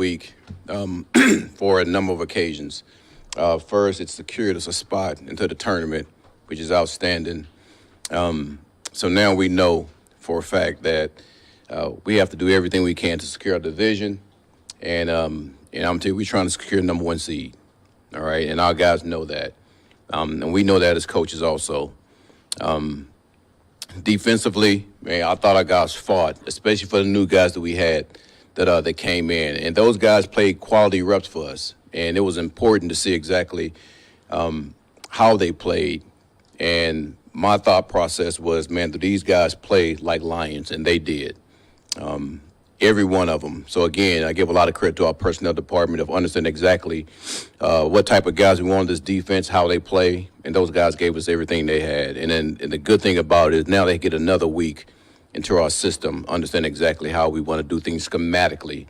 week for a number of occasions. First, it secured us a spot into the tournament, which is outstanding. So now we know for a fact that we have to do everything we can to secure our division, and I'm telling you, we're trying to secure the number 1 seed. All right, and our guys know that, and we know that as coaches also. Defensively, man, I thought our guys fought, especially for the new guys that we had that came in, and those guys played quality reps for us, and it was important to see exactly how they played. And my thought process was, man, do these guys play like lions? And they did. Every one of them. So, again, I give a lot of credit to our personnel department of understanding exactly what type of guys we want on this defense, how they play, and those guys gave us everything they had. And the good thing about it is now they get another week into our system, understand exactly how we want to do things schematically,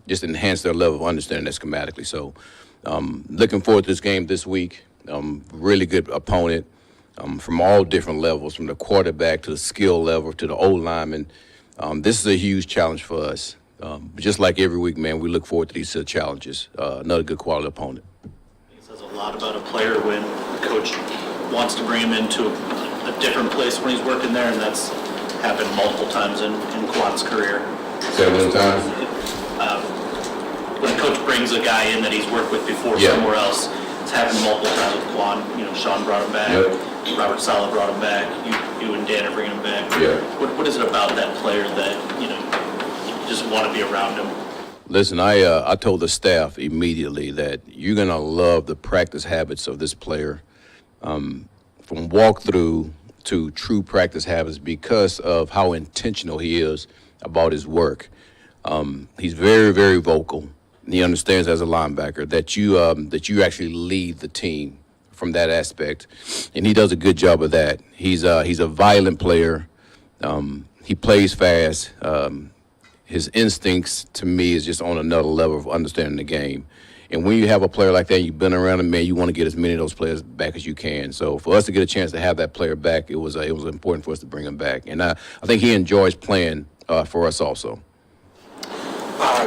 just enhance their level of understanding that schematically. So, looking forward to this game this week. Really good opponent from all different levels, from the quarterback to the skill level to the O-lineman. This is a huge challenge for us. Just like every week, man, we look forward to these challenges. Another good quality opponent. It says a lot about a player when the coach wants to bring him into a different place when he's working there, and that's happened multiple times in Quan's career. 7 times? When a coach brings a guy in that he's worked with before somewhere else, it's happened multiple times with Quan. Sean brought him back. Yep. Robert Saleh brought him back. You and Dan are bringing him back. Yeah. What is it about that player that you just want to be around him? Listen, I told the staff immediately that you're gonna love the practice habits of this player, from walkthrough to true practice habits, because of how intentional he is about his work. He's very, very vocal. He understands as a linebacker that you actually lead the team from that aspect, and he does a good job of that. He's a violent player. He plays fast. His instincts, to me, is just on another level of understanding the game. And when you have a player like that, you've been around him, man, you want to get as many of those players back as you can. So for us to get a chance to have that player back, it was important for us to bring him back. And I think he enjoys playing for us also.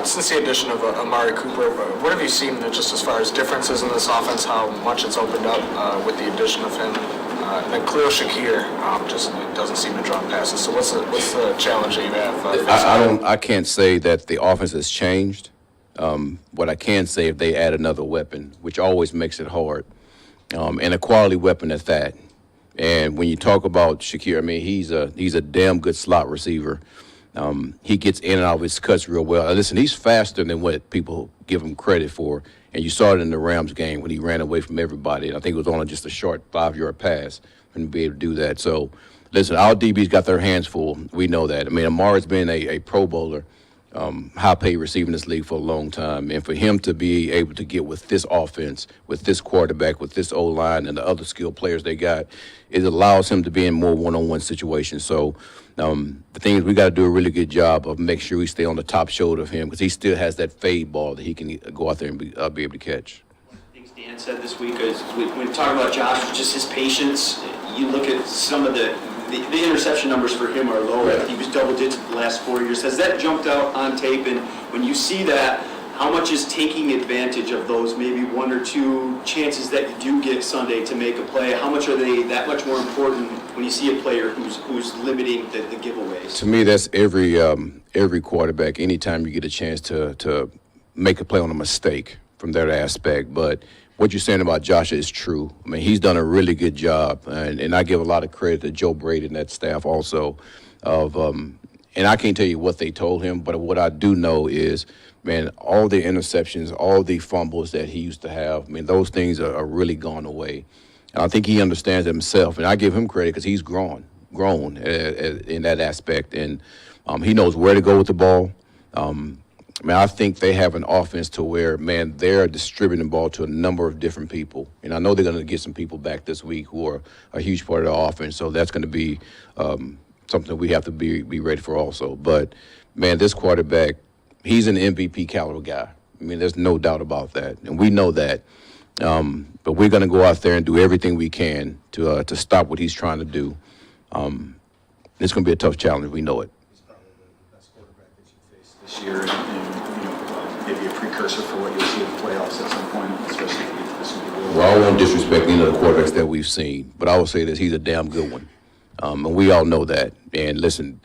Since the addition of Amari Cooper, what have you seen just as far as differences in this offense, how much it's opened up with the addition of him? And then Khalil Shakir just doesn't seem to drop passes. So what's the challenge that you have? I can't say that the offense has changed. What I can say, if they add another weapon, which always makes it hard, and a quality weapon at that. And when you talk about Shakir, I mean, he's a damn good slot receiver. He gets in and out of his cuts real well. Listen, he's faster than what people give him credit for. And you saw it in the Rams game when he ran away from everybody. And I think it was only just a short 5-yard pass for him to be able to do that. So, listen, our DBs got their hands full. We know that. I mean, Amari's been a Pro Bowler, high-paid receiver in this league for a long time. And for him to be able to get with this offense, with this quarterback, with this O-line and the other skilled players they got, it allows him to be in more one-on-one situations. So, the thing is, we got to do a really good job of making sure we stay on the top shoulder of him, because he still has that fade ball that he can go out there and be able to catch. Things Dan said this week is when talking about Josh, just his patience. You look at some of the interception numbers for him are low. Yeah. He was double digits the last 4 years. Has that jumped out on tape? And when you see that, how much is taking advantage of those maybe 1 or 2 chances that you do get Sunday to make a play? How much are they that much more important when you see a player who's limiting the giveaways? To me, that's every quarterback. Anytime you get a chance to make a play on a mistake from that aspect. But what you're saying about Josh is true. I mean, he's done a really good job, and I give a lot of credit to Joe Brady and that staff also. And I can't tell you what they told him, but what I do know is, man, all the interceptions, all the fumbles that he used to have, I mean, those things are really gone away. And I think he understands himself, and I give him credit because he's grown in that aspect, and he knows where to go with the ball. I think they have an offense to where, man, they're distributing the ball to a number of different people. And I know they're going to get some people back this week who are a huge part of the offense, so that's going to be something we have to be ready for also. But, man, this quarterback, he's an MVP caliber guy. I mean, there's no doubt about that, and we know that. But we're going to go out there and do everything we can to stop what he's trying to do. It's going to be a tough challenge. We know it. He's probably the best quarterback that you faced this year, and maybe a precursor for what you'll see in the playoffs at some point, especially if you get to the Super Bowl? Well, I won't disrespect any of the quarterbacks that we've seen, but I will say this: he's a damn good one, and we all know that. And listen,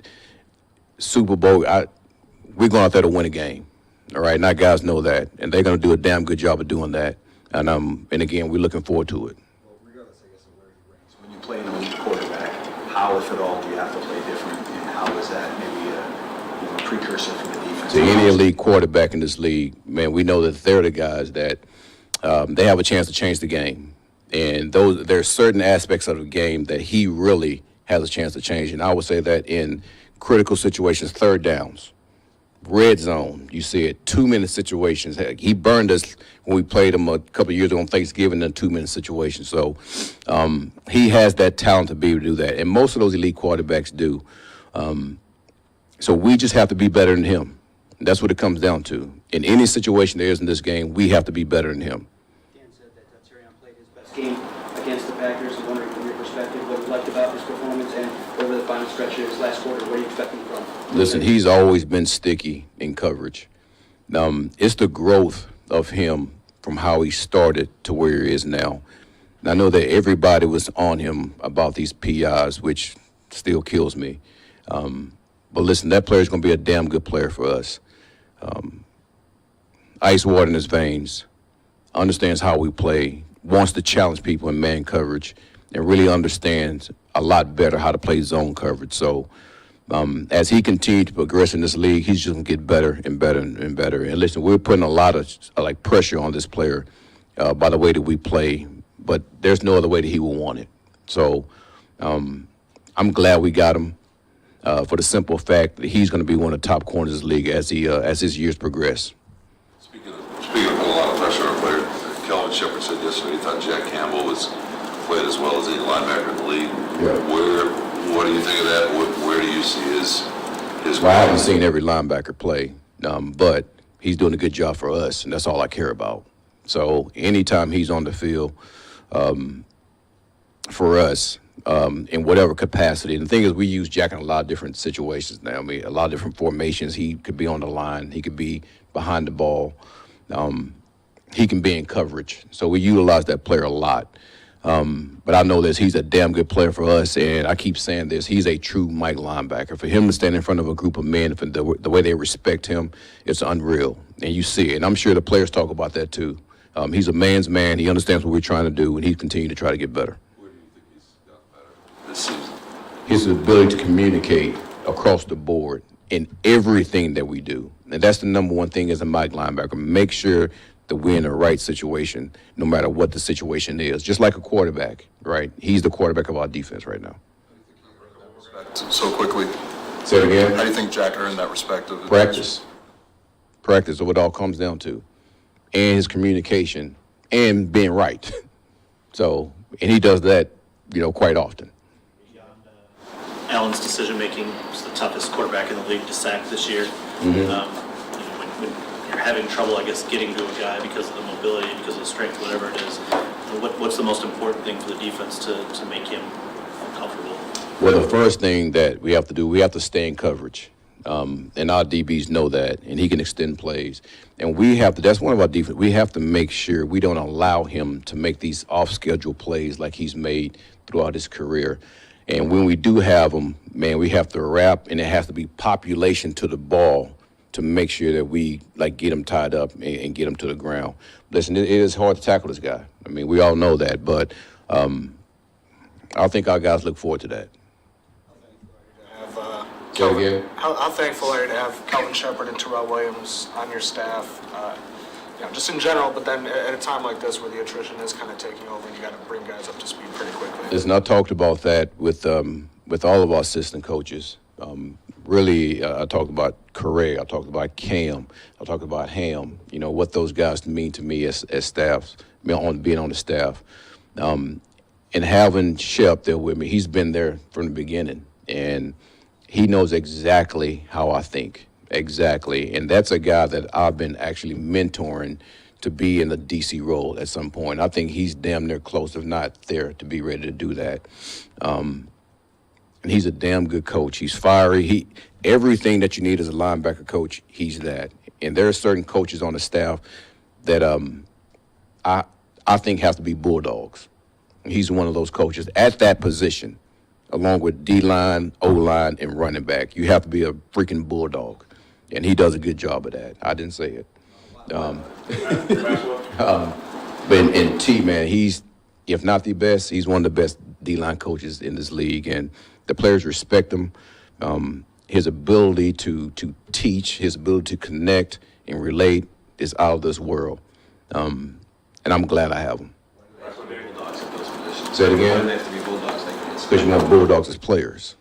Super Bowl, we're going out there to win a game, all right? And our guys know that, and they're going to do a damn good job of doing that. And again, we're looking forward to it. Well, regardless, I guess, of where he ranks, when you play an elite quarterback, how, if at all, do you have to play different, and how is that maybe a precursor for the defense? To any elite quarterback in this league, man, we know that they're the guys that they have a chance to change the game. And there's certain aspects of the game that he really has a chance to change. And I would say that in critical situations, third downs, red zone, you see it, 2-minute situations. Heck, he burned us when we played him a couple of years ago on Thanksgiving in a 2-minute situation. So he has that talent to be able to do that. And most of those elite quarterbacks do. So we just have to be better than him. That's what it comes down to. In any situation there is in this game, we have to be better than him. Dan said that Sirianni played his best game against the Packers. I'm wondering from your perspective what you liked about his performance and over the final stretch of his last quarter, what are you expecting from him? Listen, he's always been sticky in coverage. It's the growth of him from how he started to where he is now. And I know that everybody was on him about these PIs, which still kills me. But listen, that player is going to be a damn good player for us. Ice water in his veins, understands how we play, wants to challenge people in man coverage, and really understands a lot better how to play zone coverage. So as he continues to progress in this league, he's just going to get better and better and better. And listen, we're putting a lot of pressure on this player by the way that we play, but there's no other way that he will want it. So I'm glad we got him. For the simple fact that he's going to be one of the top corners of the league as his years progress. Speaking of putting a lot of pressure on a player, Kelvin Shepard said yesterday he thought Jack Campbell played as well as any linebacker in the league. Yeah. What do you think of that? Where do you see his Well, I haven't seen every linebacker play, but he's doing a good job for us, and that's all I care about. So anytime he's on the field for us, in whatever capacity. And the thing is, we use Jack in a lot of different situations now. I mean, a lot of different formations. He could be on the line. He could be behind the ball. He can be in coverage. So we utilize that player a lot. But I know this, he's a damn good player for us, and I keep saying this, he's a true Mike linebacker. For him to stand in front of a group of men, the way they respect him, it's unreal. And you see it. And I'm sure the players talk about that too. He's a man's man. He understands what we're trying to do, and he's continuing to try to get better. Where do you think he's gotten better this season? His ability to communicate across the board in everything that we do. And that's the number one thing as a Mike linebacker. Make sure that we're in the right situation, no matter what the situation is. Just like a quarterback, right? He's the quarterback of our defense right now. So quickly, Say it again. how do you think Jack earned that respect of Practice. Practice is what it all comes down to. And his communication and being right. So, and he does that, quite often. Allen's decision-making is the toughest quarterback in the league to sack this year. When you're having trouble, I guess, getting to a guy because of the mobility, because of the strength, whatever it is, what's the most important thing for the defense to make him comfortable? Well, the first thing that we have to do, we have to stay in coverage. And our DBs know that, and he can extend plays. And we have to, that's one of our defense, we have to make sure we don't allow him to make these off-schedule plays like he's made throughout his career. And when we do have them, man, we have to wrap, and it has to be population to the ball to make sure that we, get him tied up and get him to the ground. Listen, it is hard to tackle this guy. I mean, we all know that, but I think our guys look forward to that. How thankful are you to have Kelvin Shepard and Terrell Williams on your staff, just in general, but then at a time like this where the attrition is kind of taking over and you got to bring guys up to speed pretty quickly? Listen, I talked about that with all of our assistant coaches. Really, I talked about Correa, I talked about Cam, I talked about Ham, what those guys mean to me as staffs, being on the staff. And having Shep there with me, he's been there from the beginning. And he knows exactly how I think, exactly. And that's a guy that I've been actually mentoring to be in the DC role at some point. I think he's damn near close, if not there, to be ready to do that. And he's a damn good coach. He's fiery. Everything that you need as a linebacker coach, he's that. And there are certain coaches on the staff that I think have to be bulldogs. He's one of those coaches at that position, along with D-line, O-line, and running back. You have to be a freaking bulldog, and he does a good job of that. I didn't say it. But in T, man, he's, if not the best, he's one of the best D-line coaches in this league, and the players respect him. His ability to teach, his ability to connect and relate is out of this world. And I'm glad I have him. Bulldogs at those positions. Say it again? Why do they have to be bulldogs? Because you want bulldogs as players.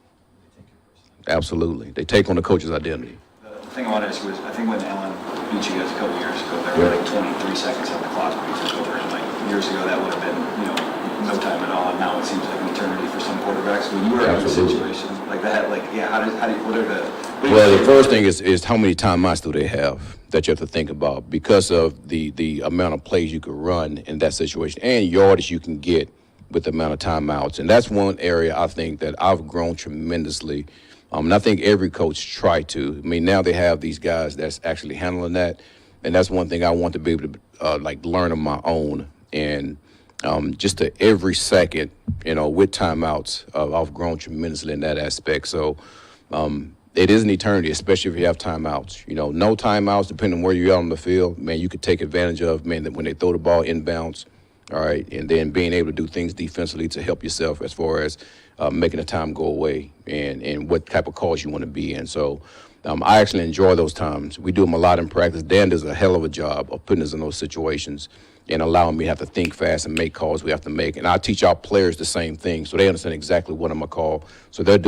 Absolutely. They take on the coach's identity. The thing I want to ask you is, I think when Allen beat you guys a couple years ago, there were like 23 seconds on the clock when he took over. And like years ago, that would have been, no time at all. And now it seems like an eternity for some quarterbacks. When you were in a Absolutely. situation like that, like, yeah, what are the... Well, the first thing is how many timeouts do they have that you have to think about because of the amount of plays you could run in that situation and yardage you can get with the amount of timeouts. And that's one area I think that I've grown tremendously. And I think every coach tried to. I mean, now they have these guys that's actually handling that. And that's one thing I want to be able to learn on my own. And just to every second, with timeouts, I've grown tremendously in that aspect. So it is an eternity, especially if you have timeouts. No timeouts, depending on where you're out on the field, man, you could take advantage of, man, that when they throw the ball inbounds, all right, and then being able to do things defensively to help yourself as far as making the time go away and what type of calls you want to be in. So I actually enjoy those times. We do them a lot in practice. Dan does a hell of a job of putting us in those situations and allowing me to have to think fast and make calls we have to make. And I teach our players the same thing, so they understand exactly what I'm going to call. So they're doing